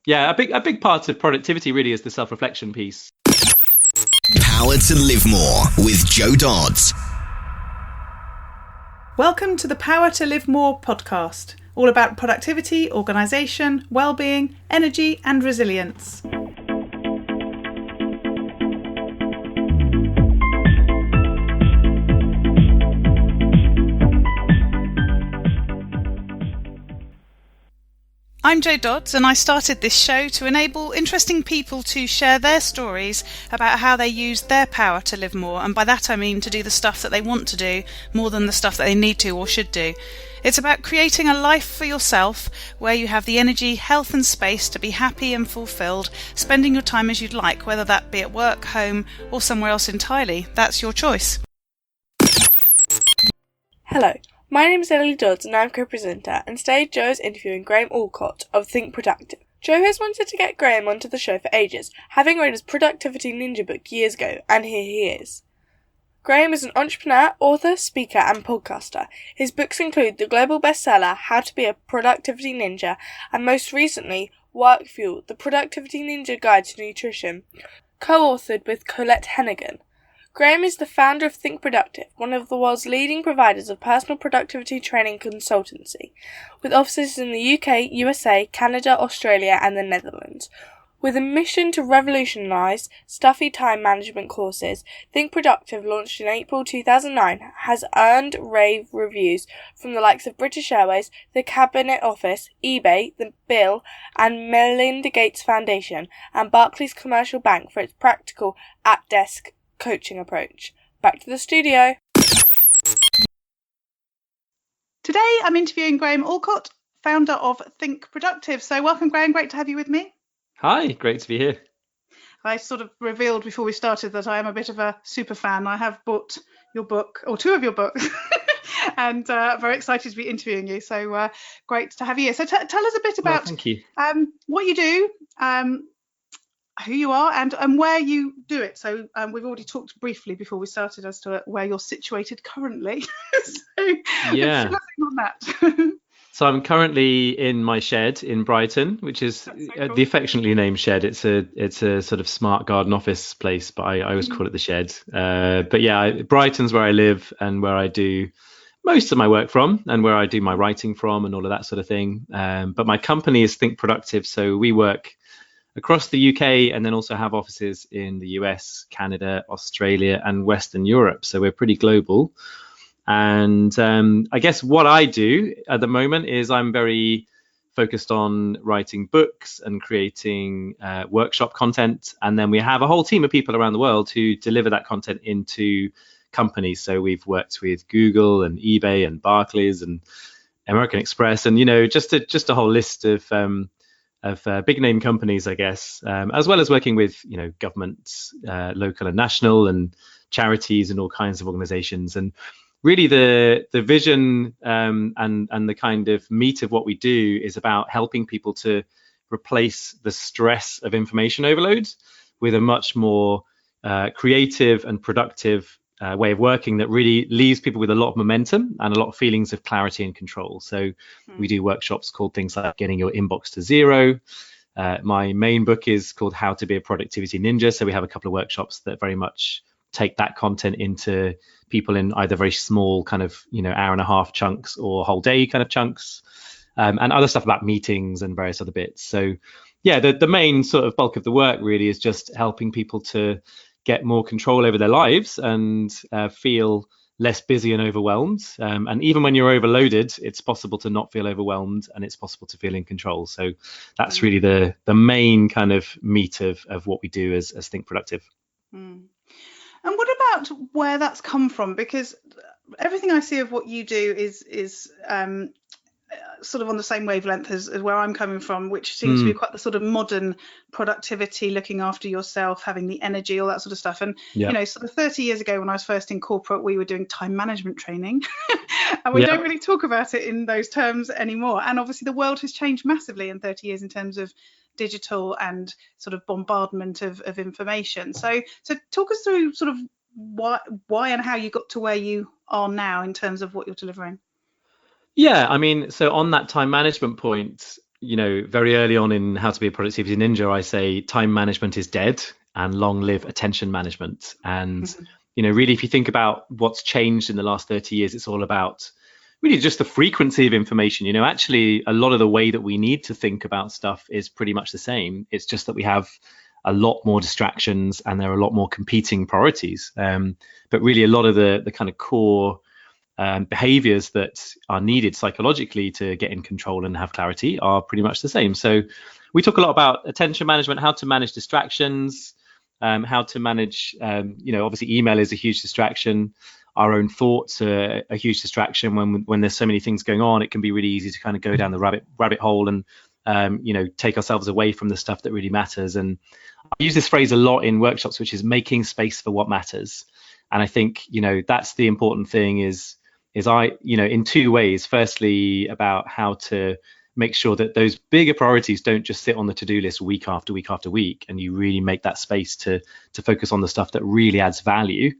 Yeah, a big part of productivity really is the self-reflection piece. Power to Live More with Joe Dodds. Welcome to the Power to Live More podcast, all about productivity, organisation, well-being, energy and resilience. I'm Jo Dodds, and I started this show to enable interesting people to share their stories about how they use their power to live more, and by that I mean to do the stuff that they want to do more than the stuff that they need to or should do. It's about creating a life for yourself where you have the energy, health and space to be happy and fulfilled, spending your time as you'd like, whether that be at work, home or somewhere else entirely. That's your choice. Hello. My name is Ellie Dodds and I'm co-presenter, and today Joe is interviewing Graham Allcott of Think Productive. Joe has wanted to get Graham onto the show for ages, having read his Productivity Ninja book years ago, and here he is. Graham is an entrepreneur, author, speaker and podcaster. His books include the global bestseller How to Be a Productivity Ninja, and most recently Work Fuel, the Productivity Ninja Guide to Nutrition, co-authored with Colette Hennigan. Graham is the founder of Think Productive, one of the world's leading providers of personal productivity training consultancy, with offices in the UK, USA, Canada, Australia and the Netherlands. With a mission to revolutionise stuffy time management courses, Think Productive, launched in April 2009, has earned rave reviews from the likes of British Airways, the Cabinet Office, eBay, the Bill and Melinda Gates Foundation, and Barclays Commercial Bank for its practical at-desk coaching approach. Back to the studio. Today I'm interviewing Graham Allcott, founder of Think Productive. So welcome Graham, great to have you with me. Hi, great to be here. I sort of revealed before we started that I am a bit of a super fan. I have bought your book, or two of your books, and very excited to be interviewing you. So great to have you here. So tell us a bit about thank you. What you do, who you are and where you do it. So we've already talked briefly before we started as to where you're situated currently. So Yeah. nothing on that. So I'm currently in my shed in Brighton, which is So cool. the affectionately named shed. It's a sort of smart garden office place, but I always call it the shed. But yeah, Brighton's where I live and where I do most of my work from, and where I do my writing from and all of that sort of thing. But my company is Think Productive, so we work across the UK and then also have offices in the US, Canada, Australia and Western Europe. So we're pretty global. And I guess what I do at the moment is I'm very focused on writing books and creating workshop content. And then we have a whole team of people around the world who deliver that content into companies. So we've worked with Google and eBay and Barclays and American Express and, just a whole list of big name companies, I guess, as well as working with, governments, local and national, and charities and all kinds of organizations. And really the vision and the kind of meat of what we do is about helping people to replace the stress of information overload with a much more creative and productive way of working that really leaves people with a lot of momentum and a lot of feelings of clarity and control. So we do workshops called things like getting your inbox to zero. My main book is called How to Be a Productivity Ninja. So we have a couple of workshops that very much take that content into people in either very small kind of, hour and a half chunks or whole day kind of chunks, and other stuff about meetings and various other bits. So yeah, the main sort of bulk of the work really is just helping people to get more control over their lives and feel less busy and overwhelmed. And even when you're overloaded, it's possible to not feel overwhelmed and it's possible to feel in control. So that's really the main kind of meat of what we do as Think Productive. And what about where that's come from? Because everything I see of what you do is sort of on the same wavelength as where I'm coming from, which seems to be quite the sort of modern productivity, looking after yourself, having the energy, all that sort of stuff. And, sort of 30 years ago when I was first in corporate, we were doing time management training and we don't really talk about it in those terms anymore. And obviously the world has changed massively in 30 years in terms of digital and sort of bombardment of information. So talk us through sort of why and how you got to where you are now in terms of what you're delivering. Yeah, I mean, so on that time management point, very early on in How to Be a Productivity Ninja, I say time management is dead and long live attention management. And, really, if you think about what's changed in the last 30 years, it's all about really just the frequency of information. Actually, a lot of the way that we need to think about stuff is pretty much the same. It's just that we have a lot more distractions and there are a lot more competing priorities. But really, a lot of the kind of core behaviors that are needed psychologically to get in control and have clarity are pretty much the same. So we talk a lot about attention management, how to manage distractions, how to manage, obviously email is a huge distraction. Our own thoughts are a huge distraction. When there's so many things going on, it can be really easy to kind of go down the rabbit hole and, take ourselves away from the stuff that really matters. And I use this phrase a lot in workshops, which is making space for what matters. And I think, that's the important thing is in two ways. Firstly, about how to make sure that those bigger priorities don't just sit on the to-do list week after week after week, and you really make that space to focus on the stuff that really adds value.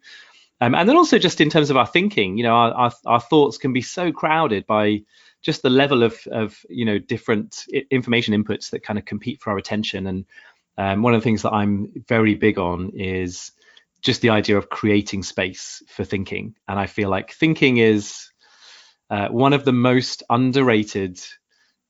And then also just in terms of our thinking, our thoughts can be so crowded by just the level of different information inputs that kind of compete for our attention. And one of the things that I'm very big on is just the idea of creating space for thinking. And I feel like thinking is one of the most underrated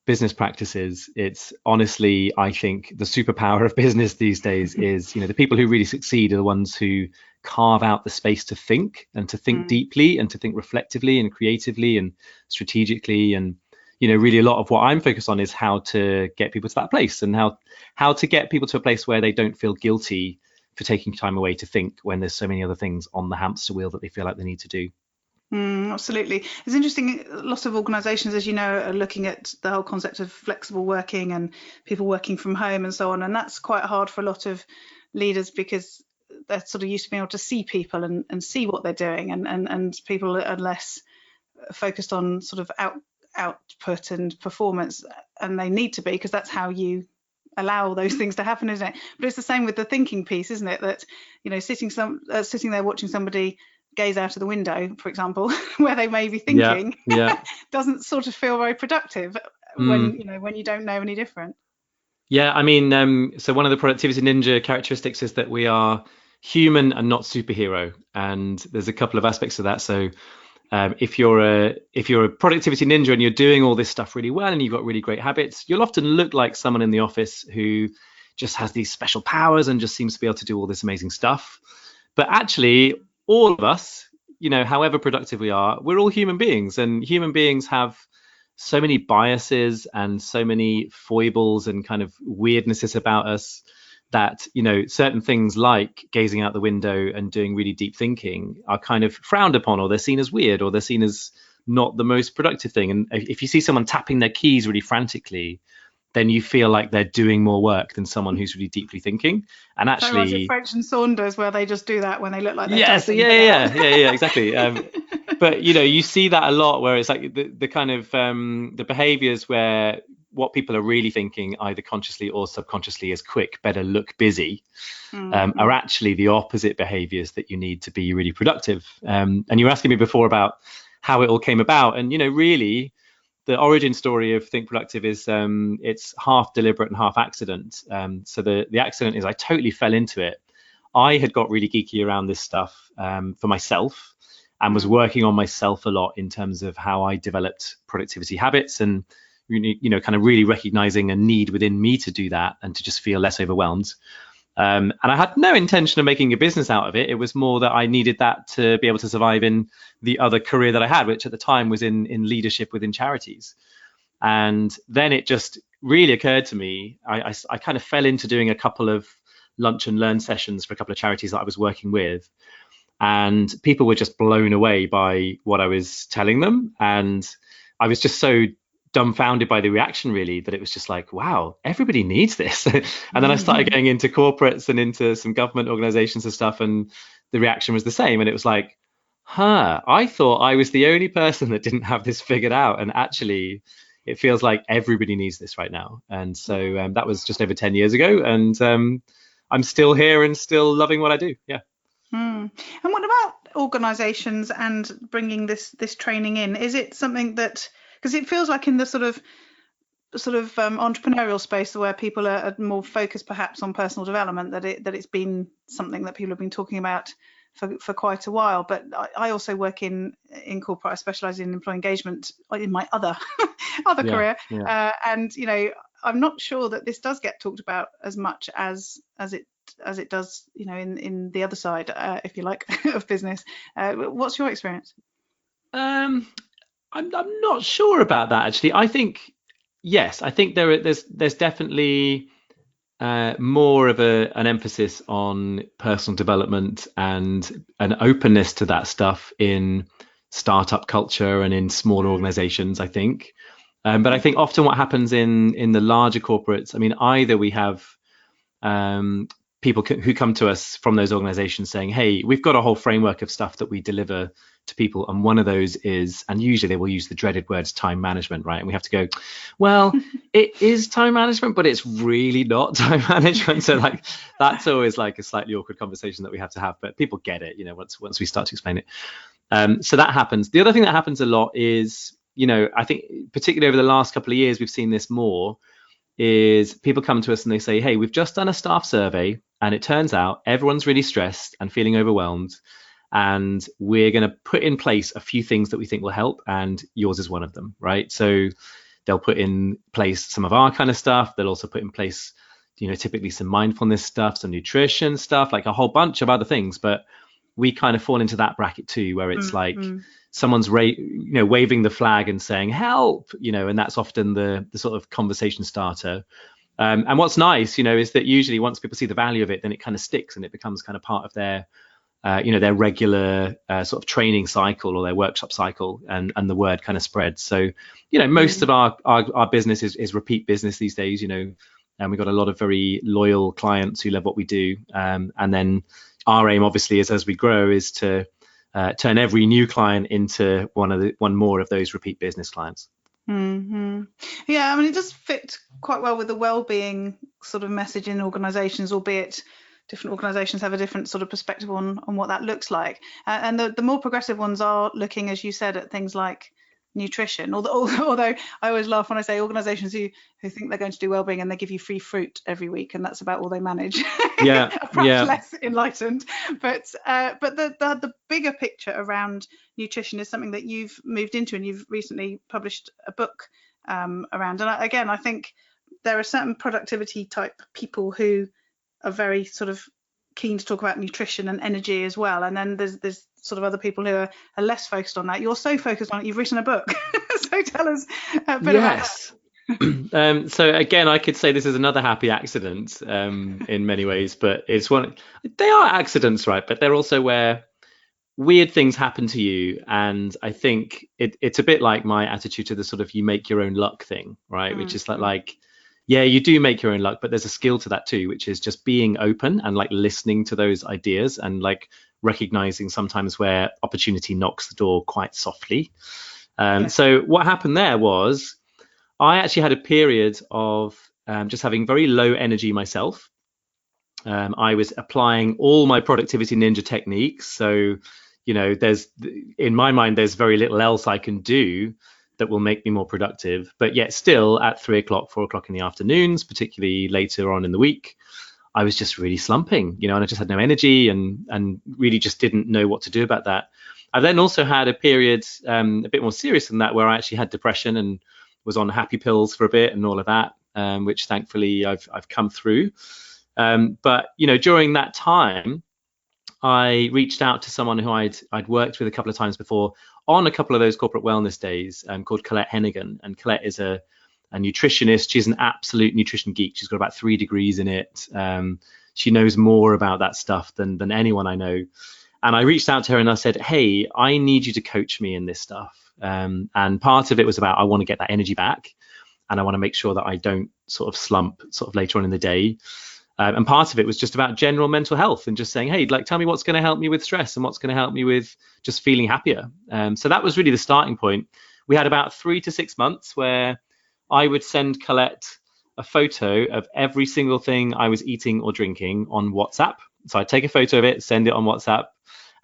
business practices. It's honestly, I think, the superpower of business these days is, the people who really succeed are the ones who carve out the space to think and to think deeply and to think reflectively and creatively and strategically. And, really a lot of what I'm focused on is how to get people to that place and how to get people to a place where they don't feel guilty for taking time away to think when there's so many other things on the hamster wheel that they feel like they need to do. Absolutely. It's interesting. Lots of organisations, as you know, are looking at the whole concept of flexible working and people working from home and so on. And that's quite hard for a lot of leaders because they're sort of used to being able to see people and see what they're doing. And people are less focused on sort of output and performance. And they need to be, because that's how you allow those things to happen, isn't it? But it's the same with the thinking piece, isn't it? That, sitting there watching somebody gaze out of the window, for example, where they may be thinking, doesn't sort of feel very productive when you don't know any different. Yeah, I mean, so one of the productivity ninja characteristics is that we are human and not superhero, and there's a couple of aspects of that. So if you're a productivity ninja and you're doing all this stuff really well and you've got really great habits, you'll often look like someone in the office who just has these special powers and just seems to be able to do all this amazing stuff. But actually, all of us, however productive we are, we're all human beings, and human beings have so many biases and so many foibles and kind of weirdnesses about us that, certain things like gazing out the window and doing really deep thinking are kind of frowned upon, or they're seen as weird, or they're seen as not the most productive thing. And if you see someone tapping their keys really frantically, then you feel like they're doing more work than someone who's really deeply thinking. And actually, so French and Saunders, where they just do that when they look like they're exactly. But you see that a lot, where it's like the kind of the behaviors where what people are really thinking, either consciously or subconsciously, is quick, better, look busy, are actually the opposite behaviors that you need to be really productive. And you were asking me before about how it all came about, and really the origin story of Think Productive is it's half deliberate and half accident. So the accident is I totally fell into it. I had got really geeky around this stuff for myself and was working on myself a lot in terms of how I developed productivity habits, and kind of really recognizing a need within me to do that and to just feel less overwhelmed. And I had no intention of making a business out of it. It was more that I needed that to be able to survive in the other career that I had, which at the time was in leadership within charities. And then it just really occurred to me, I kind of fell into doing a couple of lunch and learn sessions for a couple of charities that I was working with. And people were just blown away by what I was telling them. And I was just so dumbfounded by the reaction, really, that it was just like, wow, everybody needs this. And then I started getting into corporates and into some government organizations and stuff, and the reaction was the same. And it was like, I thought I was the only person that didn't have this figured out, and actually it feels like everybody needs this right now. And so that was just over 10 years ago, and I'm still here and still loving what I do. And what about organizations and bringing this training in? Is it something that, because it feels like in the sort of sort of entrepreneurial space where people are more focused perhaps on personal development, that it's been something that people have been talking about for quite a while. But I also work in corporate. I specialize in employee engagement in my other career. And I'm not sure that this does get talked about as much as it does, in the other side, if you like, of business. What's your experience? I'm not sure about that, actually. I think, yes, I think there's definitely more of an emphasis on personal development and an openness to that stuff in startup culture and in smaller organizations, I think. But I think often what happens in the larger corporates, I mean, either we have people who come to us from those organizations saying, hey, we've got a whole framework of stuff that we deliver to people, and one of those is, and usually they will use the dreaded words time management, right? And we have to go, well, it is time management, but it's really not time management. So like that's always like a slightly awkward conversation that we have to have, but people get it, once we start to explain it. So that happens. The other thing that happens a lot is, I think particularly over the last couple of years, we've seen this more, is people come to us and they say, hey, we've just done a staff survey and it turns out everyone's really stressed and feeling overwhelmed, and we're going to put in place a few things that we think will help, and yours is one of them, right? So they'll put in place some of our kind of stuff. They'll also put in place, typically some mindfulness stuff, some nutrition stuff, like a whole bunch of other things. But we kind of fall into that bracket too, where it's someone's waving the flag and saying help, and that's often the sort of conversation starter. And what's nice, is that usually once people see the value of it, then it kind of sticks and it becomes kind of part of their their regular sort of training cycle or their workshop cycle, and the word kind of spreads. So most of our business is repeat business these days, and we've got a lot of very loyal clients who love what we do, and then our aim obviously is, as we grow, is to turn every new client into one more of those repeat business clients. Mm-hmm. Yeah, I mean, it does fit quite well with the well-being sort of message in organizations, albeit different organizations have a different sort of perspective on what that looks like. And the more progressive ones are looking, as you said, at things like nutrition, although I always laugh when I say organizations who think they're going to do well-being and they give you free fruit every week and that's about all they manage. Perhaps less enlightened, but the bigger picture around nutrition is something that you've moved into, and you've recently published a book around. And I think there are certain productivity type people who are very sort of keen to talk about nutrition and energy as well, and then there's sort of other people who are less focused on that. You're so focused on it, you've written a book. So tell us a bit about that. So again, I could say this is another happy accident in many ways, but they are accidents, right? But they're also where weird things happen to you. And I think it's a bit like my attitude to the sort of you make your own luck thing, right? Which is like, yeah, you do make your own luck, but there's a skill to that too, which is just being open and like listening to those ideas and like recognizing sometimes where opportunity knocks the door quite softly. So what happened there was I actually had a period of just having very low energy myself. I was applying all my productivity ninja techniques. So, in my mind, there's very little else I can do that will make me more productive, but yet still at 3 o'clock, 4 o'clock in the afternoons, particularly later on in the week, I was just really slumping, and I just had no energy and really just didn't know what to do about that. I then also had a period a bit more serious than that, where I actually had depression and was on happy pills for a bit and all of that, which thankfully I've come through. But during that time, I reached out to someone who I'd worked with a couple of times before on a couple of those corporate wellness days, called Colette Hennigan. And Colette is a nutritionist. She's an absolute nutrition geek. She's got about 3 degrees in it. She knows more about that stuff than anyone I know. And I reached out to her and I said, hey, I need you to coach me in this stuff. And part of it was about, I want to get that energy back and I want to make sure that I don't sort of slump sort of later on in the day. And part of it was just about general mental health and just saying, hey, like, tell me what's going to help me with stress and what's going to help me with just feeling happier. So that was really the starting point. We had about 3 to 6 months where I would send Colette a photo of every single thing I was eating or drinking on WhatsApp. So I'd take a photo of it, send it on WhatsApp.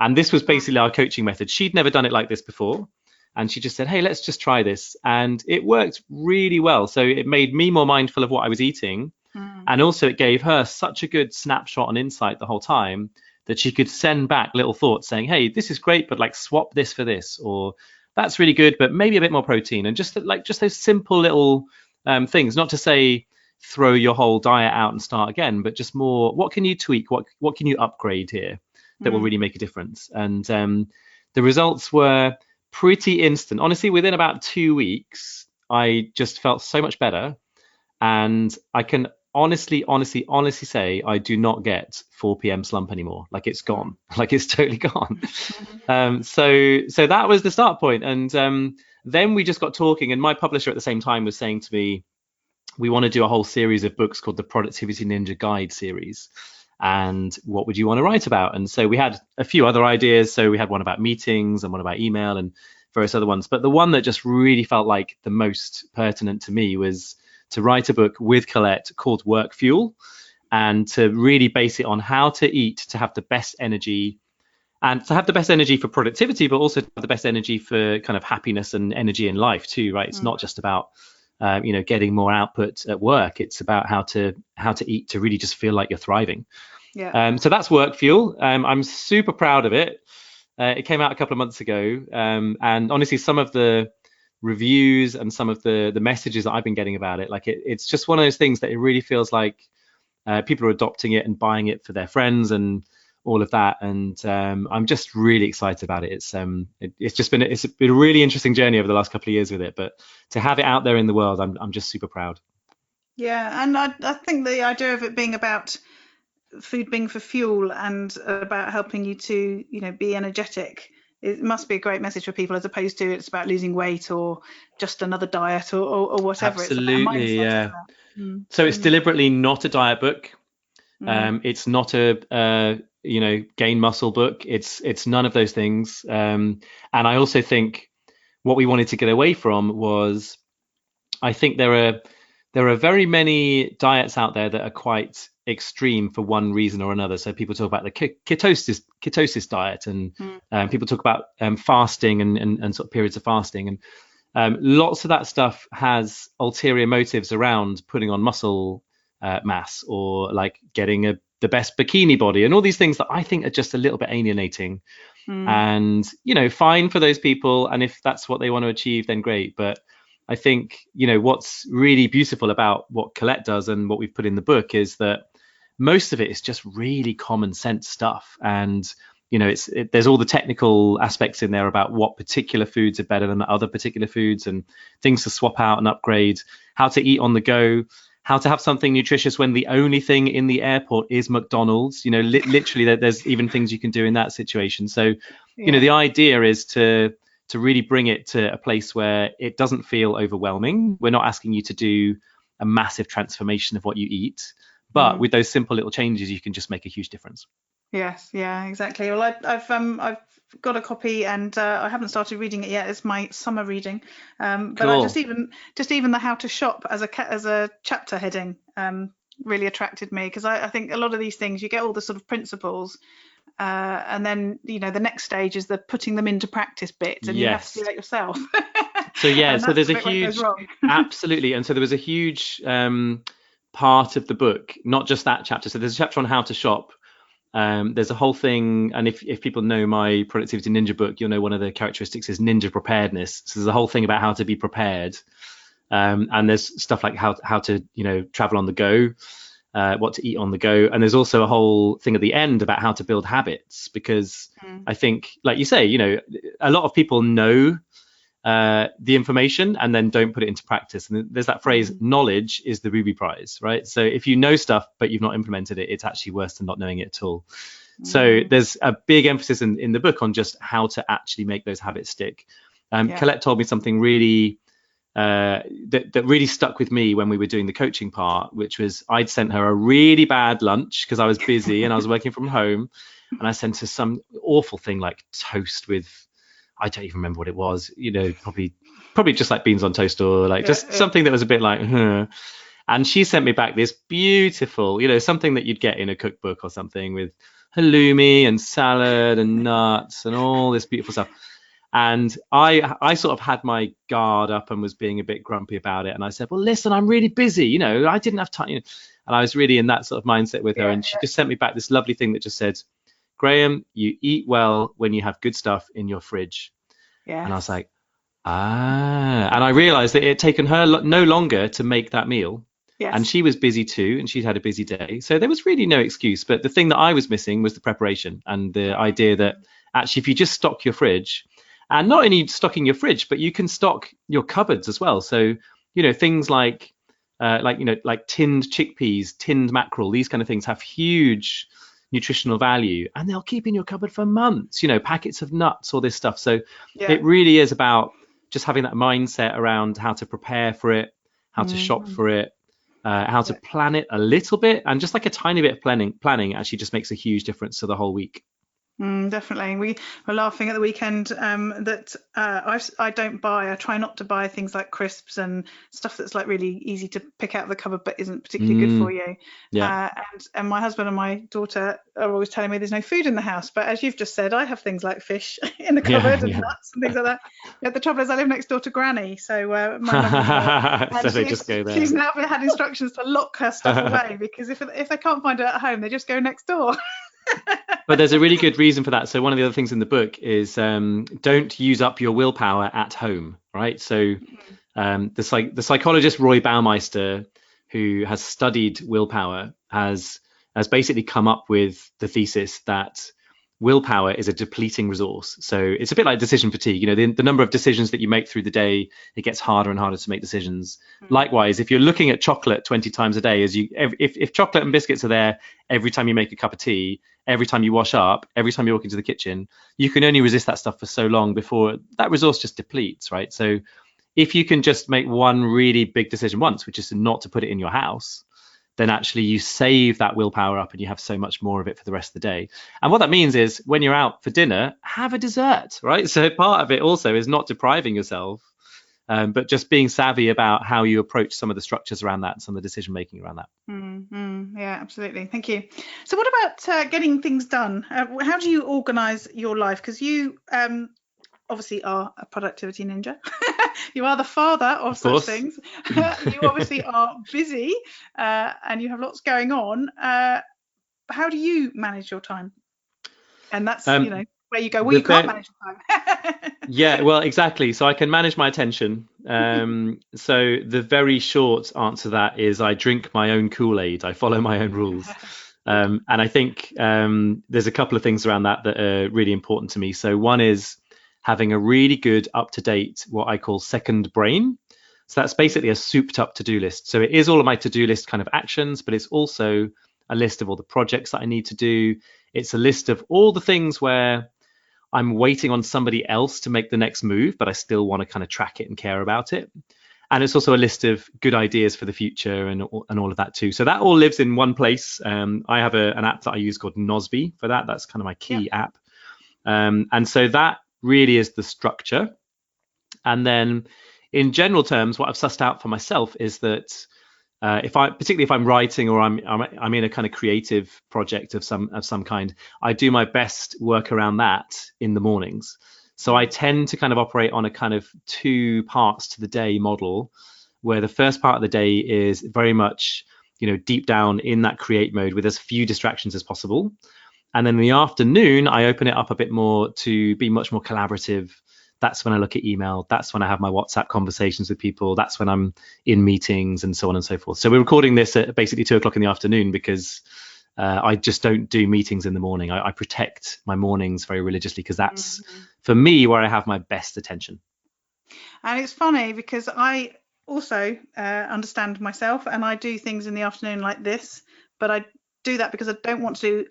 And this was basically our coaching method. She'd never done it like this before. And she just said, hey, let's just try this. And it worked really well. So it made me more mindful of what I was eating. And also it gave her such a good snapshot and insight the whole time that she could send back little thoughts saying, hey, this is great, but like swap this for this, or that's really good, but maybe a bit more protein. And just those simple little things, not to say throw your whole diet out and start again, but just more, what can you tweak? What can you upgrade here that will really make a difference? And the results were pretty instant. Honestly, within about 2 weeks, I just felt so much better. And I can honestly say I do not get 4 p.m. slump anymore. Like it's gone. Like it's totally gone. So that was the start point. And then we just got talking, and my publisher at the same time was saying to me, we want to do a whole series of books called the Productivity Ninja Guide series. And what would you want to write about? And so we had a few other ideas. So we had one about meetings and one about email and various other ones. But the one that just really felt like the most pertinent to me was to write a book with Colette called Work Fuel, and to really base it on how to eat to have the best energy, and to have the best energy for productivity, but also to have the best energy for kind of happiness and energy in life too, right? It's not just about getting more output at work. It's about how to eat to really just feel like you're thriving. So that's Work Fuel. I'm super proud of it. It came out a couple of months ago, and honestly, some of the reviews and some of the messages that I've been getting about it, like it's just one of those things that it really feels like people are adopting it and buying it for their friends and all of that. And I'm just really excited about it. It's been a really interesting journey over the last couple of years with it, but to have it out there in the world, I'm just super proud. Yeah, and I think the idea of it being about food being for fuel and about helping you to be energetic, it must be a great message for people, as opposed to it's about losing weight or just another diet or whatever. Absolutely, yeah. So it's deliberately not a diet book. It's not a gain muscle book. It's none of those things. And I also think what we wanted to get away from was, I think there are very many diets out there that are quite extreme for one reason or another. So people talk about the ketosis diet, and people talk about fasting and sort of periods of fasting, and lots of that stuff has ulterior motives around putting on muscle mass, or like getting the best bikini body, and all these things that I think are just a little bit alienating. And fine for those people, and if that's what they want to achieve, then great. But I think what's really beautiful about what Colette does and what we've put in the book is that most of it is just really common sense stuff. And there's all the technical aspects in there about what particular foods are better than other particular foods, and things to swap out and upgrade, how to eat on the go, how to have something nutritious when the only thing in the airport is McDonald's. Literally there's even things you can do in that situation. So the idea is to really bring it to a place where it doesn't feel overwhelming. We're not asking you to do a massive transformation of what you eat, but with those simple little changes, you can just make a huge difference. Yes, yeah, exactly. Well, I've got a copy, and I haven't started reading it yet. It's my summer reading. But cool. I just even the how to shop as a chapter heading really attracted me, because I think a lot of these things, you get all the sort of principles, and then the next stage is the putting them into practice bit, and you have to do that yourself. So there's a huge absolutely, and so there was a huge part of the book, not just that chapter. So there's a chapter on how to shop. There's a whole thing, and if people know my Productivity Ninja book, you'll know one of the characteristics is ninja preparedness. So there's a whole thing about how to be prepared, and there's stuff like how to travel on the go, what to eat on the go, and there's also a whole thing at the end about how to build habits, because I think, like you say, a lot of people know the information and then don't put it into practice. And there's that phrase, knowledge is the Booby prize, right? So if you know stuff but you've not implemented it, it's actually worse than not knowing it at all. So there's a big emphasis in the book on just how to actually make those habits stick. Colette told me something really that really stuck with me when we were doing the coaching part, which was I'd sent her a really bad lunch because I was busy and I was working from home, and I sent her some awful thing like toast with, I don't even remember what it was, probably just like beans on toast, or like something that was a bit like, and she sent me back this beautiful, something that you'd get in a cookbook or something, with halloumi and salad and nuts and all this beautiful stuff. And I sort of had my guard up and was being a bit grumpy about it. And I said, well, listen, I'm really busy. You know, I didn't have time. You know, and I was really in that sort of mindset with her. And she just sent me back this lovely thing that just said, Graham, you eat well when you have good stuff in your fridge. Yeah. And I was like, and I realized that it had taken her no longer to make that meal. Yes. And she was busy too, and she'd had a busy day. So there was really no excuse. But the thing that I was missing was the preparation and the idea that actually, if you just stock your fridge, and not only stocking your fridge, but you can stock your cupboards as well. So, you know, things like tinned chickpeas, tinned mackerel, these kind of things have huge nutritional value, and they'll keep in your cupboard for months, you know, packets of nuts, all this stuff. So it really is about just having that mindset around how to prepare for it, how to shop for it, how to plan it a little bit, and just like a tiny bit of planning actually just makes a huge difference to the whole week. Definitely. We were laughing at the weekend that I try not to buy things like crisps and stuff that's like really easy to pick out of the cupboard but isn't particularly good for you. And my husband and my daughter are always telling me there's no food in the house, but as you've just said, I have things like fish in the cupboard and nuts and things like that. But the trouble is I live next door to Granny, so my mum so they just go there. She's now had instructions to lock her stuff away, because if they can't find it at home, they just go next door. But there's a really good reason for that. So one of the other things in the book is don't use up your willpower at home, right? So the psychologist Roy Baumeister, who has studied willpower, has basically come up with the thesis that willpower is a depleting resource. So it's a bit like decision fatigue. You know, the number of decisions that you make through the day, it gets harder and harder to make decisions. Likewise, if you're looking at chocolate 20 times a day, if chocolate and biscuits are there every time you make a cup of tea, every time you wash up, every time you walk into the kitchen, you can only resist that stuff for so long before that resource just depletes, right? So if you can just make one really big decision once, which is not to put it in your house, then actually you save that willpower up and you have so much more of it for the rest of the day. And what that means is when you're out for dinner, have a dessert, right? So part of it also is not depriving yourself, but just being savvy about how you approach some of the structures around that, some of the decision making around that. Yeah, absolutely. Thank you. So what about getting things done? How do you organize your life? Because you obviously are a productivity ninja. You are the father of such things. You obviously are busy and you have lots going on. How do you manage your time? And that's, where you go, well, you can't manage your time. Yeah, well, exactly. So I can manage my attention. So the very short answer to that is I drink my own Kool-Aid. I follow my own rules. And I think there's a couple of things around that are really important to me. So one is having a really good up-to-date, what I call second brain. So that's basically a souped up to-do list. So it is all of my to-do list kind of actions, but it's also a list of all the projects that I need to do. It's a list of all the things where I'm waiting on somebody else to make the next move, but I still want to kind of track it and care about it. And it's also a list of good ideas for the future and all of that too. So that all lives in one place. I have an app that I use called Nosby for that. That's kind of my key app. And so that really is the structure. And then in general terms, what I've sussed out for myself is that particularly if I'm writing or I'm in a kind of creative project of some kind, I do my best work around that in the mornings. So I tend to kind of operate on a kind of 2 parts to the day model, where the first part of the day is very much, deep down in that create mode with as few distractions as possible. And then in the afternoon, I open it up a bit more to be much more collaborative. That's when I look at email. That's when I have my WhatsApp conversations with people. That's when I'm in meetings and so on and so forth. So we're recording this at basically 2:00 in the afternoon because I just don't do meetings in the morning. I protect my mornings very religiously because that's, for me, where I have my best attention. And it's funny because I also understand myself and I do things in the afternoon like this, but I do that because I don't want to do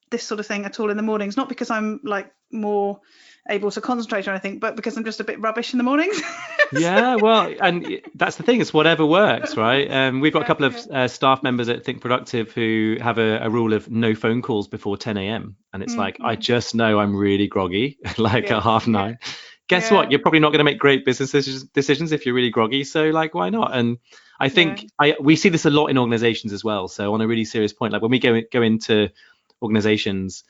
this sort of thing at all in the mornings, not because I'm like more able to concentrate or anything, but because I'm just a bit rubbish in the mornings. Yeah, well, and that's the thing, it's whatever works, right? We've got a couple of staff members at Think Productive who have a rule of no phone calls before 10 a.m. and it's like, I just know I'm really groggy at at 9:30. Guess what? You're probably not going to make great business decisions if you're really groggy. So like, why not? And I think we see this a lot in organizations as well. So on a really serious point, like when we go into organizations,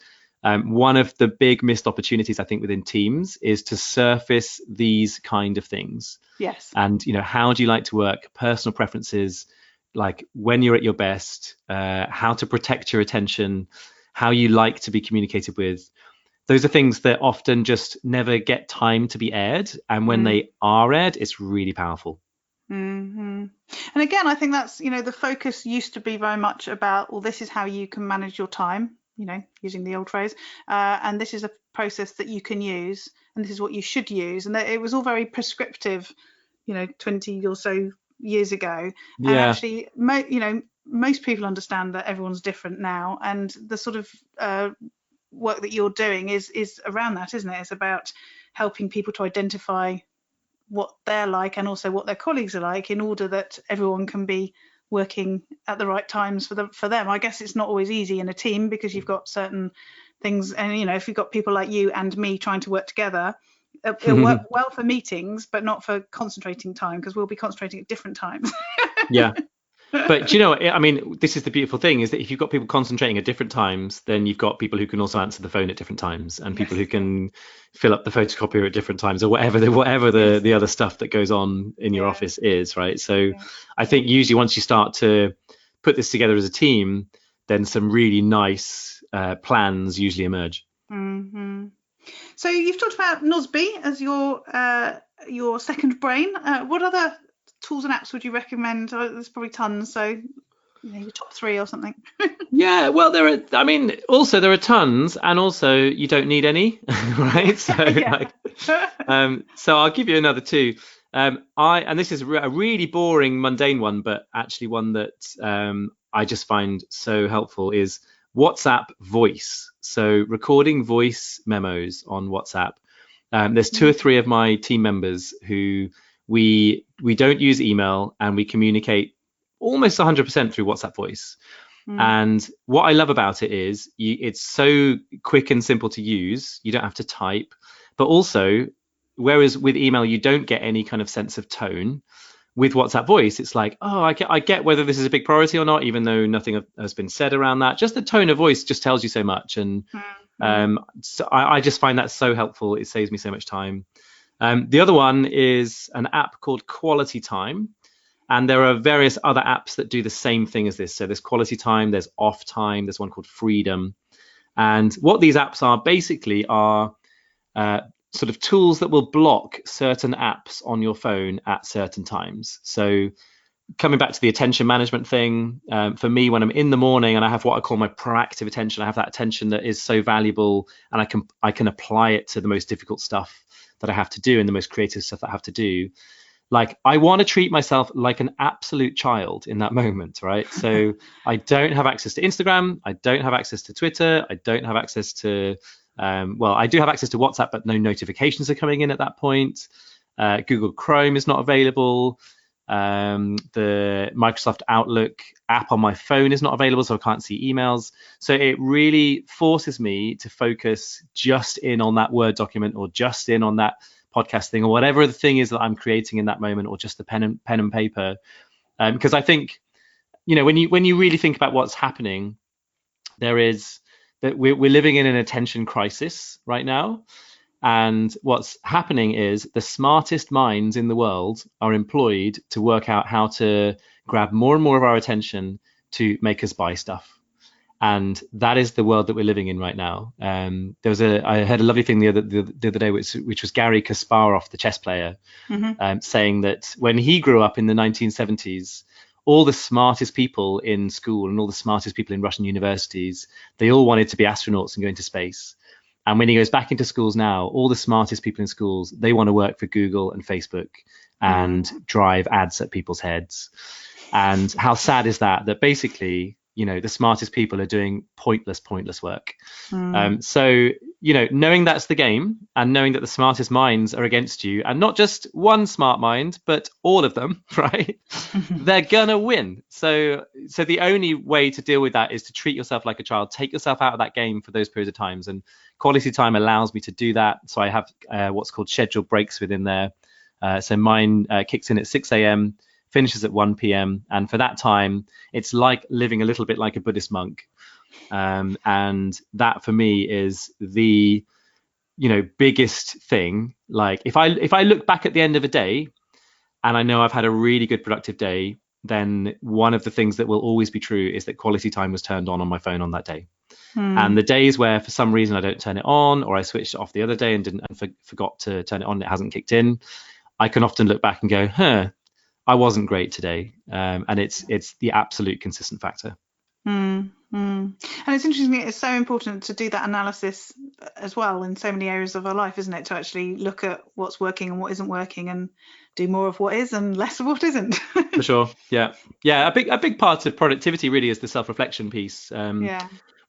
One of the big missed opportunities, I think, within teams is to surface these kind of things. Yes. And, how do you like to work? Personal preferences, like when you're at your best, how to protect your attention, how you like to be communicated with. Those are things that often just never get time to be aired. And when they are aired, it's really powerful. And again, I think that's, the focus used to be very much about, well, this is how you can manage your time, using the old phrase, and this is a process that you can use, and this is what you should use. And it was all very prescriptive, 20 or so years ago. Yeah. And actually, most people understand that everyone's different now, and the sort of work that you're doing is around that, isn't it? It's about helping people to identify what they're like and also what their colleagues are like, in order that everyone can be working at the right times for them. I guess it's not always easy in a team, because you've got certain things, and if you've got people like you and me trying to work together, it'll work well for meetings, but not for concentrating time, because we'll be concentrating at different times. Yeah. But this is the beautiful thing, is that if you've got people concentrating at different times, then you've got people who can also answer the phone at different times, and people who can fill up the photocopier at different times, or whatever the other stuff that goes on in your office is, right? So I think usually once you start to put this together as a team, then some really nice plans usually emerge. So you've talked about Nozbe as your second brain. What other tools and apps would you recommend? There's probably tons, so your top 3 or something. Yeah, well, there are tons, and also you don't need any, right? So so I'll give you another 2. And this is a really boring, mundane one, but actually one that I just find so helpful, is WhatsApp voice. So recording voice memos on WhatsApp. There's 2 or 3 of my team members who we don't use email, and we communicate almost 100% through WhatsApp voice. And what I love about it is it's so quick and simple to use. You don't have to type, but also, whereas with email you don't get any kind of sense of tone, with WhatsApp voice it's like, I get whether this is a big priority or not, even though nothing has been said around that. Just the tone of voice just tells you so much. And so I just find that so helpful. It saves me so much time. The other one is an app called Quality Time, and there are various other apps that do the same thing as this. So there's Quality Time, there's Off Time, there's one called Freedom. And what these apps are basically are sort of tools that will block certain apps on your phone at certain times. So coming back to the attention management thing, for me, when I'm in the morning and I have what I call my proactive attention, I have that attention that is so valuable, and I can apply it to the most difficult stuff that I have to do and the most creative stuff that I have to do. Like, I want to treat myself like an absolute child in that moment, right? So I don't have access to Instagram, I don't have access to Twitter, I don't have access to I do have access to WhatsApp, but no notifications are coming in at that point. Google Chrome is not available. The Microsoft Outlook app on my phone is not available, so I can't see emails. So it really forces me to focus just in on that Word document, or just in on that podcast thing, or whatever the thing is that I'm creating in that moment, or just the pen and paper. Because I think, when you really think about what's happening, there is that we're living in an attention crisis right now. And what's happening is the smartest minds in the world are employed to work out how to grab more and more of our attention to make us buy stuff. And that is the world that we're living in right now. I heard a lovely thing the other day, which was Gary Kasparov, the chess player, saying that when he grew up in the 1970s, all the smartest people in school and all the smartest people in Russian universities, they all wanted to be astronauts and go into space. And when he goes back into schools now, all the smartest people in schools, they want to work for Google and Facebook and drive ads at people's heads. And how sad is that basically, the smartest people are doing pointless work. So, knowing that's the game, and knowing that the smartest minds are against you, and not just one smart mind, but all of them, right? They're gonna win. So the only way to deal with that is to treat yourself like a child, take yourself out of that game for those periods of times. And Quality Time allows me to do that. So I have what's called scheduled breaks within there. So mine kicks in at 6 a.m., finishes at 1 p.m. And for that time, it's like living a little bit like a Buddhist monk. And that for me is the, biggest thing. Like if I look back at the end of a day and I know I've had a really good productive day, then one of the things that will always be true is that quality time was turned on my phone on that day. And the days where for some reason I don't turn it on, or I switched it off the other day and forgot to turn it on, it hasn't kicked in, I can often look back and go, I wasn't great today. And it's the absolute consistent factor. And it's interesting, it's so important to do that analysis as well in so many areas of our life, isn't it, to actually look at what's working and what isn't working and do more of what is and less of what isn't. For sure. Yeah a big part of productivity really is the self-reflection piece.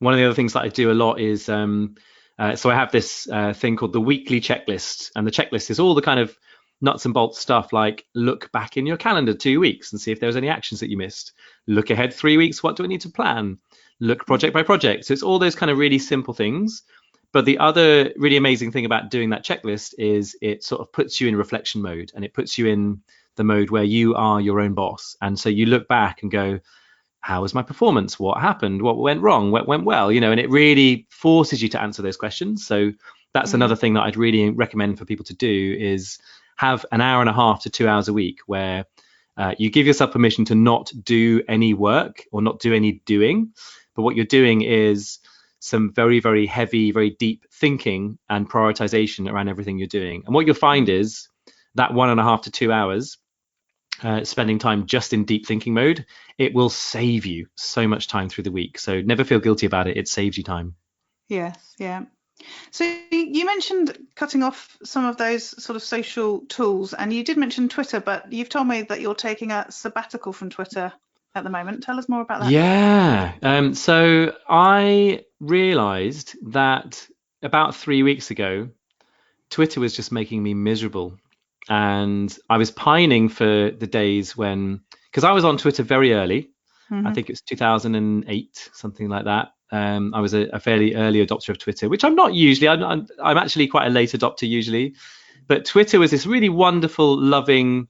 One of the other things that I do a lot is so I have this thing called the weekly checklist, and the checklist is all the kind of nuts and bolts stuff, like look back in your calendar 2 weeks and see if there was any actions that you missed. Look ahead 3 weeks, what do I need to plan? Look project by project. So it's all those kind of really simple things. But the other really amazing thing about doing that checklist is it sort of puts you in reflection mode, and it puts you in the mode where you are your own boss. And so you look back and go, how was my performance? What happened? What went wrong? What went well? And it really forces you to answer those questions. So that's another thing that I'd really recommend for people to do, is have an hour and a half to 2 hours a week where you give yourself permission to not do any work or not do any doing. But what you're doing is some very, very heavy, very deep thinking and prioritization around everything you're doing. And what you'll find is that 1.5 to 2 hours, spending time just in deep thinking mode, it will save you so much time through the week. So never feel guilty about it. It saves you time. Yes. Yeah. So you mentioned cutting off some of those sort of social tools, and you did mention Twitter, but you've told me that you're taking a sabbatical from Twitter at the moment. Tell us more about that. Yeah. So I realized that about 3 weeks ago, Twitter was just making me miserable. And I was pining for the days when, because I was on Twitter very early. I think it was 2008, something like that. I was a fairly early adopter of Twitter, which I'm not usually. I'm actually quite a late adopter usually. But Twitter was this really wonderful, loving,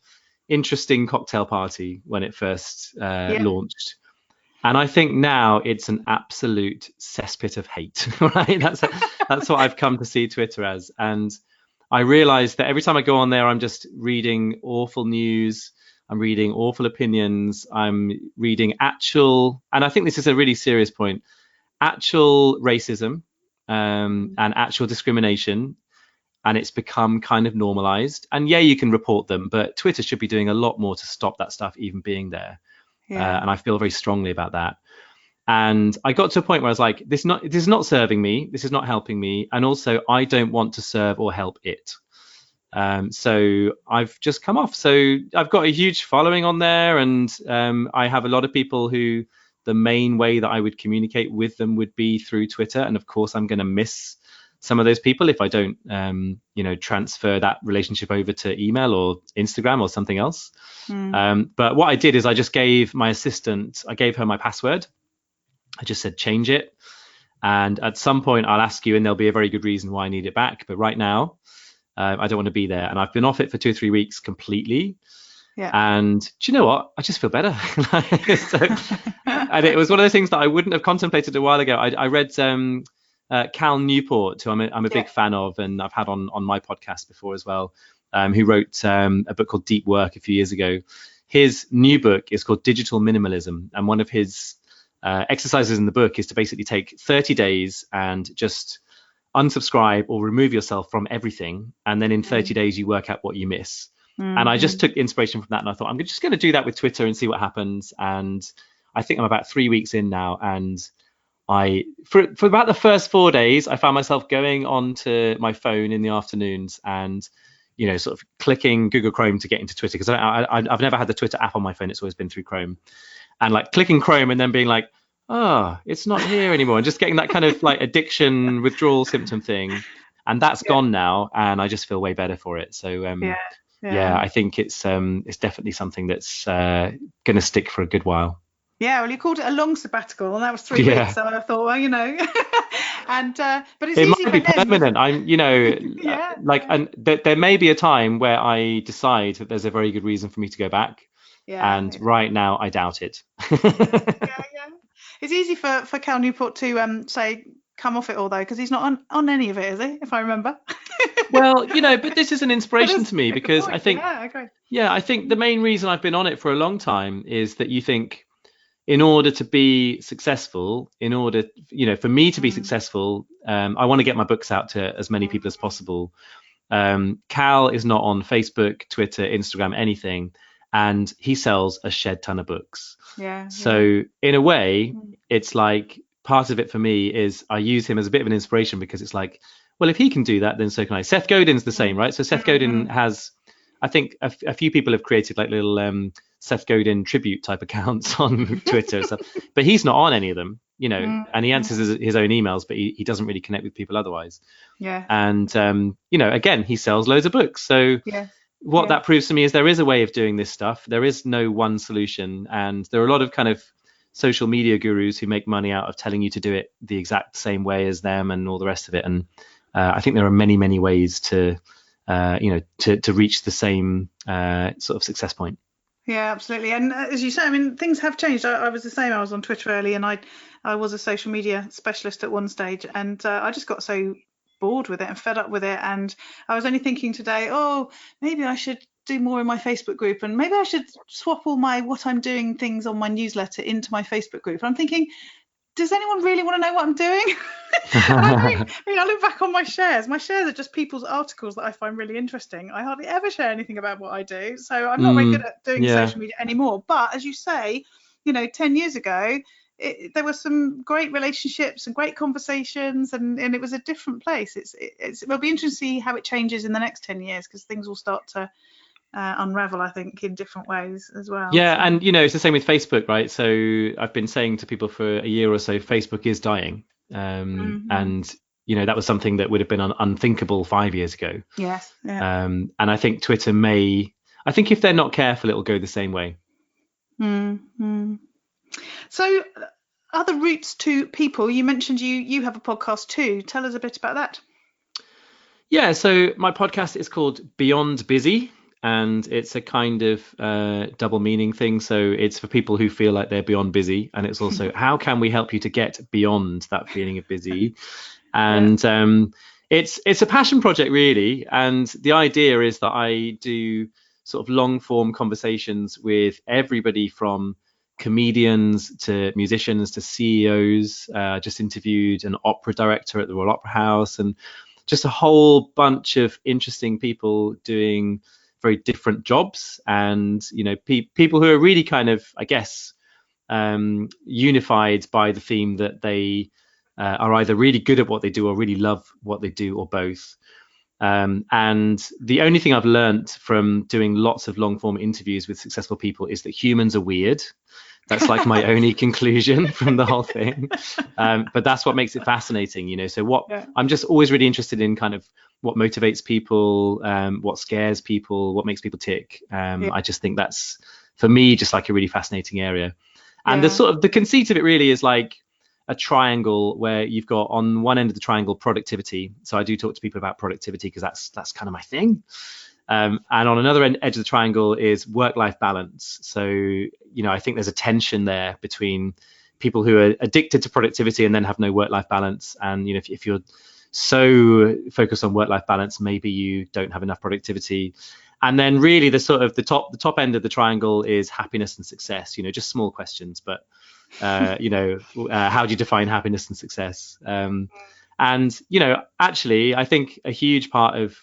interesting cocktail party when it first launched. And I think now it's an absolute cesspit of hate, right? That's what I've come to see Twitter as. And I realized that every time I go on there, I'm just reading awful news. I'm reading awful opinions. I'm reading actual, and I think this is a really serious point, actual racism and actual discrimination. And it's become kind of normalized. And yeah, you can report them, but Twitter should be doing a lot more to stop that stuff even being there. And I feel very strongly about that. And I got to a point where I was like, this is not serving me. This is not helping me. And also, I don't want to serve or help it. So I've just come off. So I've got a huge following on there. And I have a lot of people who the main way that I would communicate with them would be through Twitter. And of course, I'm going to miss some of those people if I don't, transfer that relationship over to email or Instagram or something else. But what I did is I just gave my assistant, I gave her my password. I just said, change it. And at some point I'll ask you and there'll be a very good reason why I need it back. But right now, I don't want to be there. And I've been off it for 2 or 3 weeks completely. And do you know what? I just feel better. And it was one of those things that I wouldn't have contemplated a while ago. I read Cal Newport, who I'm a big fan of, and I've had on my podcast before as well, who wrote a book called Deep Work a few years ago. His new book is called Digital Minimalism. And one of his exercises in the book is to basically take 30 days and just unsubscribe or remove yourself from everything. And then in 30 days, you work out what you miss. And I just took inspiration from that. And I thought, I'm just going to do that with Twitter and see what happens. And I think I'm about 3 weeks in now. And for about the first 4 days, I found myself going onto my phone in the afternoons and, sort of clicking Google Chrome to get into Twitter. Because I've never had the Twitter app on my phone. It's always been through Chrome. And like clicking Chrome and then being like, oh, it's not here anymore. And just getting that kind of like addiction, withdrawal symptom thing. And that's gone now. And I just feel way better for it. So, I think it's definitely something that's going to stick for a good while. Yeah, well, you called it a long sabbatical, and that was 3 weeks. So I thought, well, and but it's it easy might be for them. permanent. And there may be a time where I decide that there's a very good reason for me to go back. And right now, I doubt it. Yeah. It's easy for Cal Newport to say come off it all though, because he's not on any of it, is he? If I remember. Well, but this is an inspiration to me because I think, I think the main reason I've been on it for a long time is that you think, in order to be successful, for me to be successful, I want to get my books out to as many people as possible. Cal is not on Facebook, Twitter, Instagram, anything, and he sells a shed ton of books. So in a way, it's like part of it for me is I use him as a bit of an inspiration, because it's like, well, if he can do that, then so can I. Seth Godin's the same, right? So Seth Godin has, I think a few people have created like little Seth Godin tribute type accounts on Twitter and stuff, but he's not on any of them, and he answers his own emails, but he doesn't really connect with people otherwise. And again, he sells loads of books. So what that proves to me is there is a way of doing this stuff. There is no one solution, and there are a lot of kind of social media gurus who make money out of telling you to do it the exact same way as them and all the rest of it. And I think there are many ways to reach the same sort of success point. Yeah, absolutely. And as you say, I mean, things have changed. I was the same. I was on Twitter early, and I was a social media specialist at one stage, and I just got so bored with it and fed up with it. And I was only thinking today, maybe I should do more in my Facebook group, and maybe I should swap all my what I'm doing things on my newsletter into my Facebook group. And I'm thinking, does anyone really want to know what I'm doing? I look back on my shares. My shares are just people's articles that I find really interesting. I hardly ever share anything about what I do. So I'm not very good at doing social media anymore. But as you say, 10 years ago, there were some great relationships and great conversations, and it was a different place. It'll be interesting to see how it changes in the next 10 years, because things will start to unravel, I think, in different ways as well. Yeah, and it's the same with Facebook, right? So I've been saying to people for a year or so, Facebook is dying, and that was something that would have been unthinkable 5 years ago. Yes. Yeah. And I think Twitter I think if they're not careful, it'll go the same way. So, other routes to people. You mentioned you have a podcast too. Tell us a bit about that. Yeah, so my podcast is called Beyond Busy. And it's a kind of double meaning thing. So it's for people who feel like they're beyond busy. And it's also, how can we help you to get beyond that feeling of busy? And it's a passion project, really. And the idea is that I do sort of long form conversations with everybody from comedians to musicians to CEOs. Just interviewed an opera director at the Royal Opera House, and just a whole bunch of interesting people doing very different jobs, and people who are really kind of, I guess, unified by the theme that they are either really good at what they do or really love what they do, or both. And the only thing I've learned from doing lots of long form interviews with successful people is that humans are weird. That's like my only conclusion from the whole thing. But that's what makes it fascinating, So I'm just always really interested in kind of what motivates people, what scares people, what makes people tick. I just think that's, for me, just like a really fascinating area. And the conceit of it really is like a triangle where you've got on one end of the triangle productivity. So I do talk to people about productivity because that's kind of my thing. And on another edge of the triangle is work-life balance. So, I think there's a tension there between people who are addicted to productivity and then have no work-life balance. And, if you're so focused on work-life balance, maybe you don't have enough productivity. And then really the top end of the triangle is happiness and success, just small questions, but, how do you define happiness and success? And, actually, I think a huge part of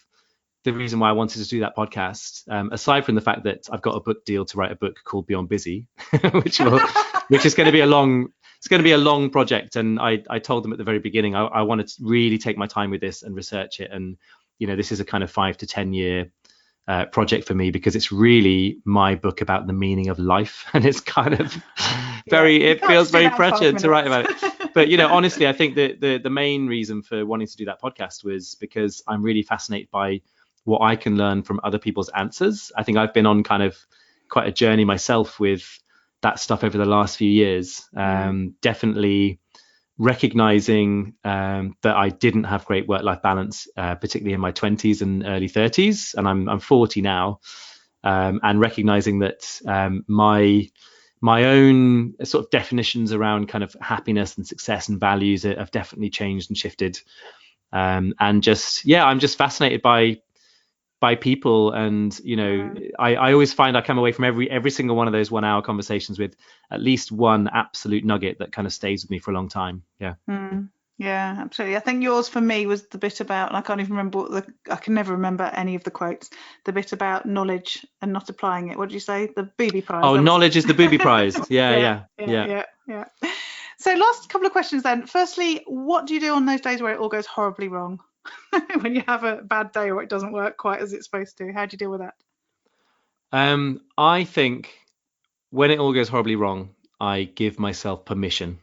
the reason why I wanted to do that podcast, aside from the fact that I've got a book deal to write a book called Beyond Busy, which is going to be a long project. And I told them at the very beginning, I wanted to really take my time with this and research it. And, this is a kind of 5 to 10 year project for me, because it's really my book about the meaning of life. And it's kind of it feels very pressured to write about it. But, honestly, I think that the main reason for wanting to do that podcast was because I'm really fascinated by what I can learn from other people's answers. I think I've been on kind of quite a journey myself with that stuff over the last few years. Definitely recognizing that I didn't have great work-life balance, particularly in my 20s and early 30s. And I'm 40 now. and recognizing that my own sort of definitions around kind of happiness and success and values have definitely changed and shifted. And just, I'm just fascinated by people. And, I always find I come away from every single one of those 1 hour conversations with at least one absolute nugget that kind of stays with me for a long time. Yeah. Yeah, absolutely. I think yours for me was the bit about, and I can't even remember I can never remember any of the quotes, the bit about knowledge and not applying it. What did you say? The Booby prize. Oh, knowledge is the Booby prize. Yeah. So last couple of questions then. Firstly, what do you do on those days where it all goes horribly wrong? When you have a bad day or it doesn't work quite as it's supposed to, how do you deal with that? I think when it all goes horribly wrong, I give myself permission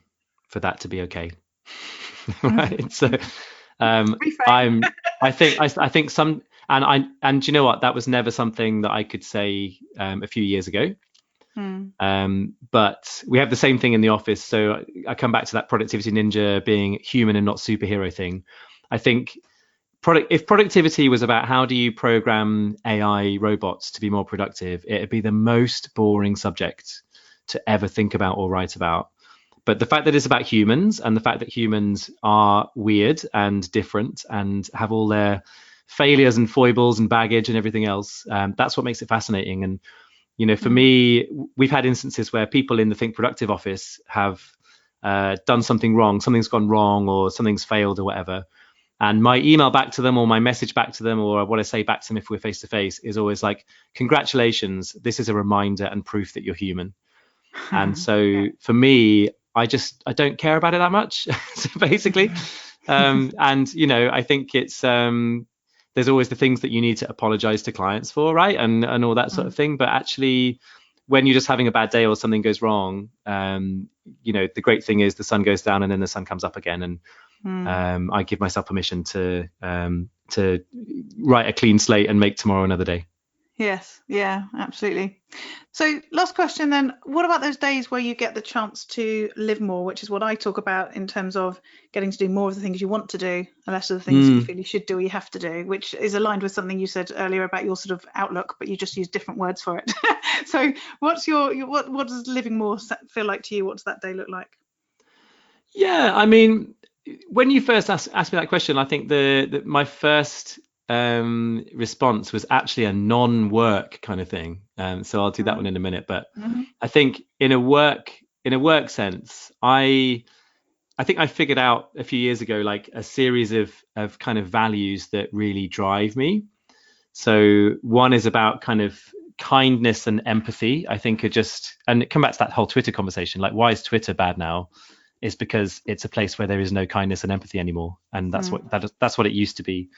for that to be okay. Right. So I think some, and you know what, that was never something that I could say a few years ago. But we have the same thing in the office. So I come back to that productivity ninja being human and not superhero thing. I think if productivity was about how do you program AI robots to be more productive, it'd be the most boring subject to ever think about or write about. But the fact that it's about humans, and the fact that humans are weird and different and have all their failures and foibles and baggage and everything else, that's what makes it fascinating. And, for me, we've had instances where people in the Think Productive office have done something wrong, something's gone wrong or something's failed or whatever. And my email back to them or my message back to them or what I say back to them if we're face to face is always like, congratulations, this is a reminder and proof that you're human. And so for me, I don't care about it that much, so basically. And, I think it's, there's always the things that you need to apologize to clients for, right? And all that sort of thing. But actually, when you're just having a bad day or something goes wrong, the great thing is the sun goes down and then the sun comes up again. And I give myself permission to write a clean slate and make tomorrow another day. Yes, yeah, absolutely. So last question then, what about those days where you get the chance to live more, which is what I talk about in terms of getting to do more of the things you want to do and less of the things you feel you should do or you have to do, which is aligned with something you said earlier about your sort of outlook, but you just use different words for it. So what's what does living more feel like to you? What does that day look like? Yeah, I mean, when you first asked me that question, I think my first response was actually a non-work kind of thing. So I'll do that one in a minute. But I think in a work sense, I think I figured out a few years ago, like a series of kind of values that really drive me. So one is about kind of kindness and empathy. I think and come back to that whole Twitter conversation, like why is Twitter bad now? It's because it's a place where there is no kindness and empathy anymore. And that's what it used to be.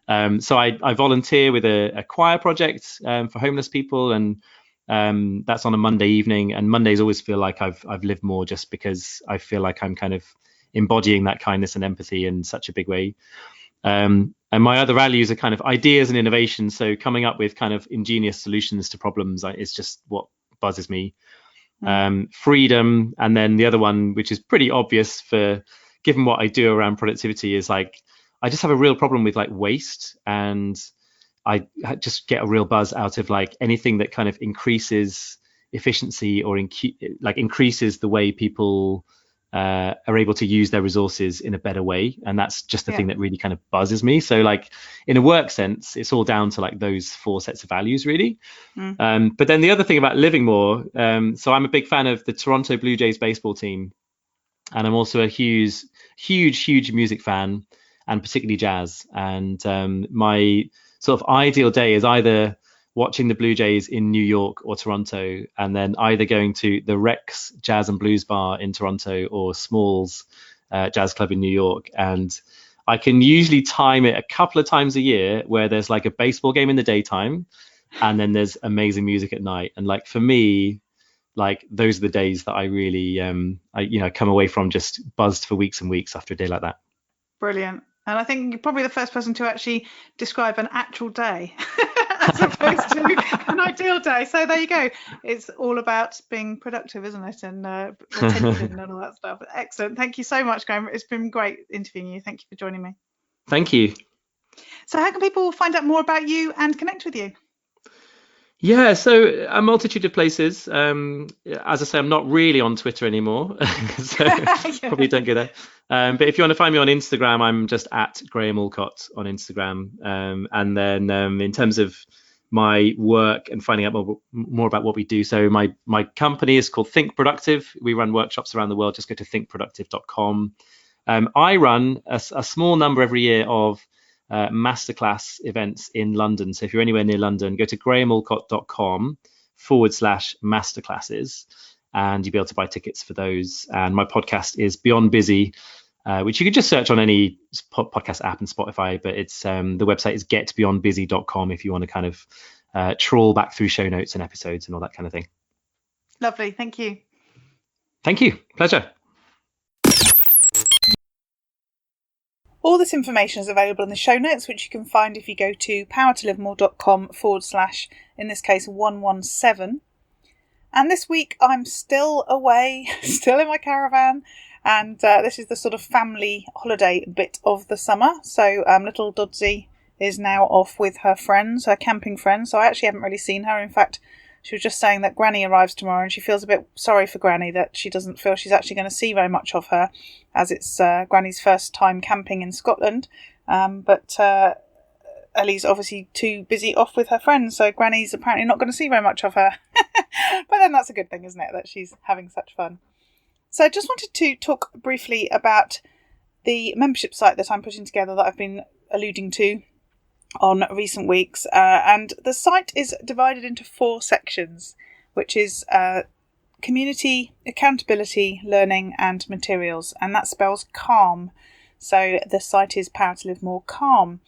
So I volunteer with a choir project for homeless people, and that's on a Monday evening. And Mondays always feel like I've lived more, just because I feel like I'm kind of embodying that kindness and empathy in such a big way. And my other values are kind of ideas and innovation. So coming up with kind of ingenious solutions to problems is just what buzzes me. Freedom, and then the other one, which is pretty obvious for given what I do around productivity, is like I just have a real problem with like waste, and I just get a real buzz out of like anything that kind of increases efficiency or increases the way people are able to use their resources in a better way. And that's just the thing that really kind of buzzes me. So like in a work sense, it's all down to like those 4 sets of values really. But then the other thing about living more, so I'm a big fan of the Toronto Blue Jays baseball team, and I'm also a huge music fan, and particularly jazz. And my sort of ideal day is either watching the Blue Jays in New York or Toronto, and then either going to the Rex Jazz and Blues Bar in Toronto or Smalls Jazz Club in New York. And I can usually time it a couple of times a year where there's like a baseball game in the daytime and then there's amazing music at night. And like for me, like those are the days that I really I come away from just buzzed for weeks and weeks after a day like that. Brilliant. And I think you're probably the first person to actually describe an actual day as opposed to an ideal day. So there you go. It's all about being productive, isn't it? And retention and all that stuff. Excellent. Thank you so much, Graham. It's been great interviewing you. Thank you for joining me. Thank you. So how can people find out more about you and connect with you? Yeah, so a multitude of places. As I say, I'm not really on Twitter anymore, so probably don't go there. But if you want to find me on Instagram, I'm just at Graham Allcott on Instagram. And then in terms of my work and finding out more about what we do, so my company is called Think Productive. We run workshops around the world. Just go to thinkproductive.com. I run a small number every year of masterclass events in London. So if you're anywhere near London, go to grahamallcott.com/masterclasses and you'll be able to buy tickets for those. And my podcast is Beyond Busy, which you can just search on any podcast app and Spotify, but it's the website is getbeyondbusy.com if you want to kind of trawl back through show notes and episodes and all that kind of thing. Lovely. Thank you. Thank you. Pleasure. All this information is available in the show notes, which you can find if you go to powertolivemore.com / in this case 117. And this week I'm still away, still in my caravan, and this is the sort of family holiday bit of the summer. So little Doddsy is now off with her friends, her camping friends, so I actually haven't really seen her. In fact, she was just saying that Granny arrives tomorrow and she feels a bit sorry for Granny that she doesn't feel she's actually going to see very much of her, as it's Granny's first time camping in Scotland. But Ellie's obviously too busy off with her friends, so Granny's apparently not going to see very much of her. But then that's a good thing, isn't it, that she's having such fun. So I just wanted to talk briefly about the membership site that I'm putting together that I've been alluding to on recent weeks, and the site is divided into 4 sections, which is community, accountability, learning and materials, and that spells calm. So the site is Power to Live More Calm.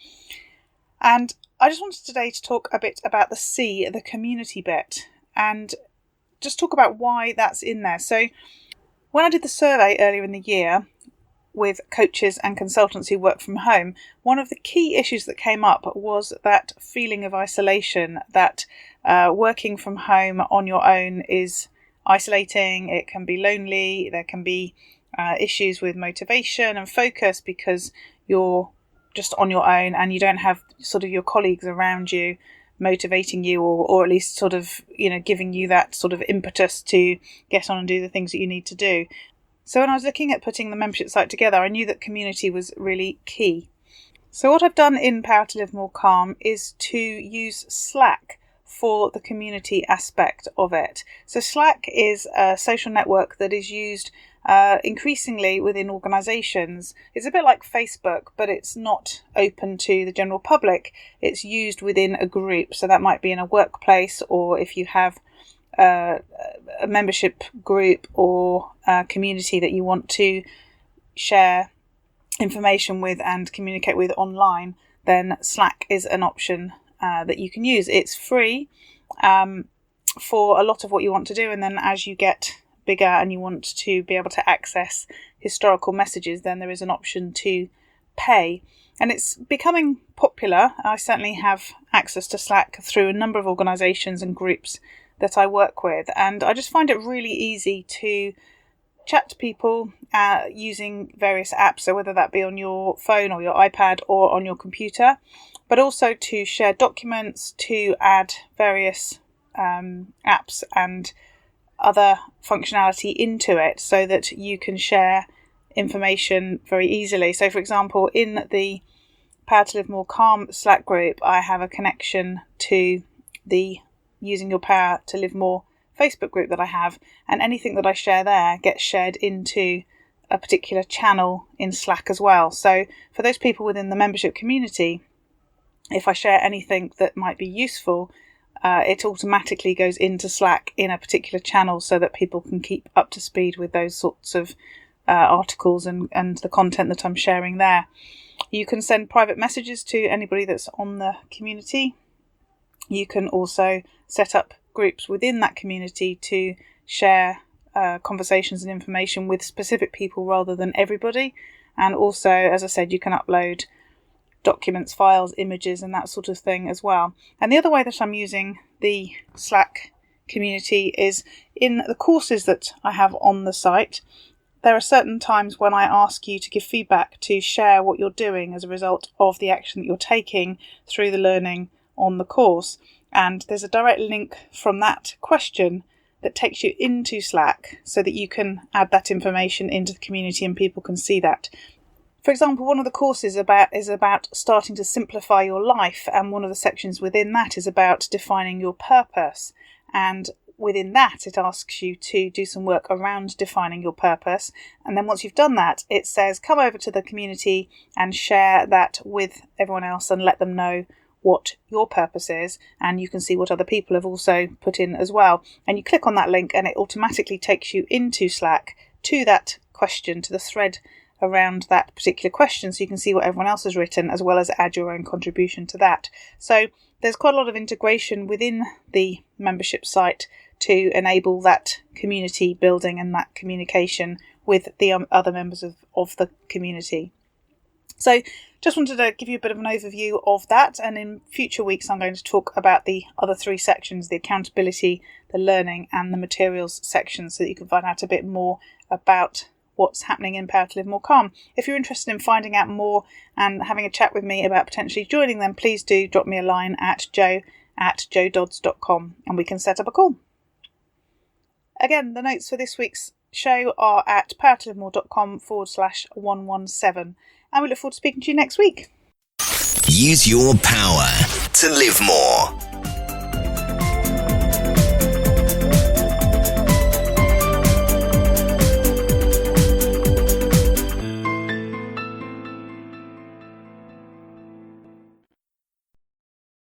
And I just wanted today to talk a bit about the C, the community bit, and just talk about why that's in there. So when I did the survey earlier in the year with coaches and consultants who work from home, one of the key issues that came up was that feeling of isolation, that working from home on your own is isolating, it can be lonely, there can be issues with motivation and focus because you're just on your own and you don't have sort of your colleagues around you motivating you or at least sort of, giving you that sort of impetus to get on and do the things that you need to do. So when I was looking at putting the membership site together, I knew that community was really key. So what I've done in Power to Live More Calm is to use Slack for the community aspect of it. So Slack is a social network that is used increasingly within organisations. It's a bit like Facebook, but it's not open to the general public. It's used within a group. So that might be in a workplace, or if you have a membership group or a community that you want to share information with and communicate with online, then Slack is an option that you can use. It's free for a lot of what you want to do, and then as you get bigger and you want to be able to access historical messages, then there is an option to pay. And it's becoming popular. I certainly have access to Slack through a number of organisations and groups that I work with, and I just find it really easy to chat to people using various apps, so whether that be on your phone or your iPad or on your computer, but also to share documents, to add various apps and other functionality into it so that you can share information very easily. So for example, in the Power to Live More Calm Slack group, I have a connection to the Using Your Power to Live More Facebook group that I have, and anything that I share there gets shared into a particular channel in Slack as well. So for those people within the membership community, if I share anything that might be useful, it automatically goes into Slack in a particular channel so that people can keep up to speed with those sorts of articles and the content that I'm sharing there. You can send private messages to anybody that's on the community. You can also set up groups within that community to share conversations and information with specific people rather than everybody. And also, as I said, you can upload documents, files, images, and that sort of thing as well. And the other way that I'm using the Slack community is in the courses that I have on the site. There are certain times when I ask you to give feedback, to share what you're doing as a result of the action that you're taking through the learning on the course. And there's a direct link from that question that takes you into Slack so that you can add that information into the community and people can see that. For example, one of the courses is about starting to simplify your life, and one of the sections within that is about defining your purpose. And within that, it asks you to do some work around defining your purpose. And then once you've done that, it says come over to the community and share that with everyone else and let them know what your purpose is, and you can see what other people have also put in as well. And you click on that link and it automatically takes you into Slack to that question, to the thread around that particular question, so you can see what everyone else has written as well as add your own contribution to that. So there's quite a lot of integration within the membership site to enable that community building and that communication with the other members of the community. So just wanted to give you a bit of an overview of that, and in future weeks I'm going to talk about the other 3 sections, the accountability, the learning and the materials section, so that you can find out a bit more about what's happening in Power to Live More Calm. If you're interested in finding out more and having a chat with me about potentially joining them, please do drop me a line at joe@joedodds.com and we can set up a call. Again, the notes for this week's show are at powertolivemore.com/117, and we look forward to speaking to you next week. Use your power to live more.